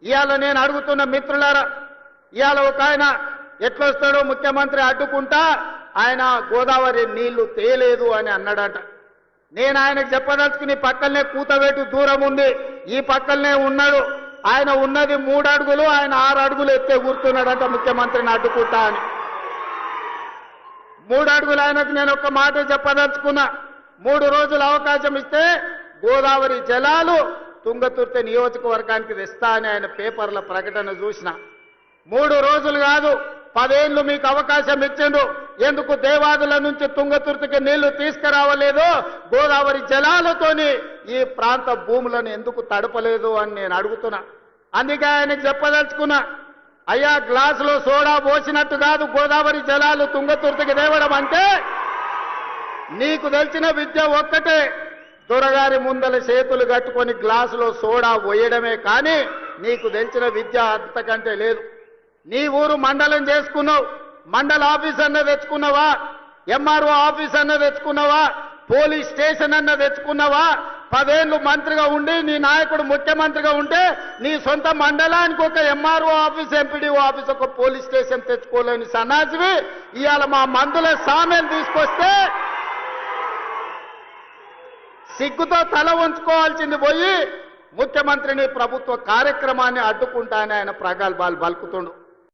ఇవాళ నేను అడుగుతున్న మిత్రులారా, ఇవాళ ఒక ఆయన ఎట్లొస్తాడో ముఖ్యమంత్రి అడ్డుకుంటా ఆయన గోదావరి నీళ్లు తేలేదు అని అన్నాడట. నేను ఆయనకు చెప్పదలుచుకుని పక్కనే కూతవేటు దూరం ఉంది, ఈ పక్కనే ఉన్నాడు. ఆయన ఉన్నది 3 అడుగులు, ఆయన 6 అడుగులు ఎత్తే కూర్చున్నాడట ముఖ్యమంత్రిని అడ్డుకుంటా అని. 3 అడుగులు ఆయనకు నేను ఒక మాట చెప్పదలుచుకున్నా. 3 రోజులు అవకాశం ఇస్తే గోదావరి జలాలు తుంగతుర్తి నియోజకవర్గానికి తెస్తా అని ఆయన పేపర్ల ప్రకటన చూసిన. 3 రోజులు కాదు, 10 ఏళ్ళు మీకు అవకాశం ఇచ్చిండు. ఎందుకు దేవాదుల నుంచి తుంగతుర్తికి నీళ్లు తీసుకురావలేదు? గోదావరి జలాలతోని ఈ ప్రాంత భూములను ఎందుకు తడపలేదు అని నేను అడుగుతున్నా. అందుకే ఆయనకు చెప్పదలుచుకున్నా, అయ్యా గ్లాసులో సోడా పోసినట్టు కాదు గోదావరి జలాలు తుంగతుర్తికి తేవడం అంటే. నీకు తెలిసిన విద్య ఒక్కటే, దొరగారి ముందల చేతులు కట్టుకొని గ్లాసులో సోడా పోయడమే, కానీ నీకు తెలిసిన విద్య అంతకంటే లేదు. నీ ఊరు మండలం చేసుకున్నావు, మండల ఆఫీస్ అన్న తెచ్చుకున్నావా? ఎంఆర్ఓ ఆఫీస్ అన్న తెచ్చుకున్నావా? పోలీస్ స్టేషన్ అన్న తెచ్చుకున్నావా? 10 ఏళ్ళు మంత్రిగా ఉండి నీ నాయకుడు ముఖ్యమంత్రిగా ఉంటే నీ సొంత మండలానికి ఒక ఎంఆర్ఓ ఆఫీస్, ఎంపీడీఓ ఆఫీస్, ఒక పోలీస్ స్టేషన్ తెచ్చుకోలేని సన్నాసివి ఇవాళ మా మందుల సామెలు తీసుకొస్తే సిగ్గుతో తల ఉంచుకోవాల్సింది పోయి ముఖ్యమంత్రిని ప్రభుత్వ కార్యక్రమాన్ని అడ్డుకుంటానని ఆయన ప్రగల్భాలు పలుకుతుండు.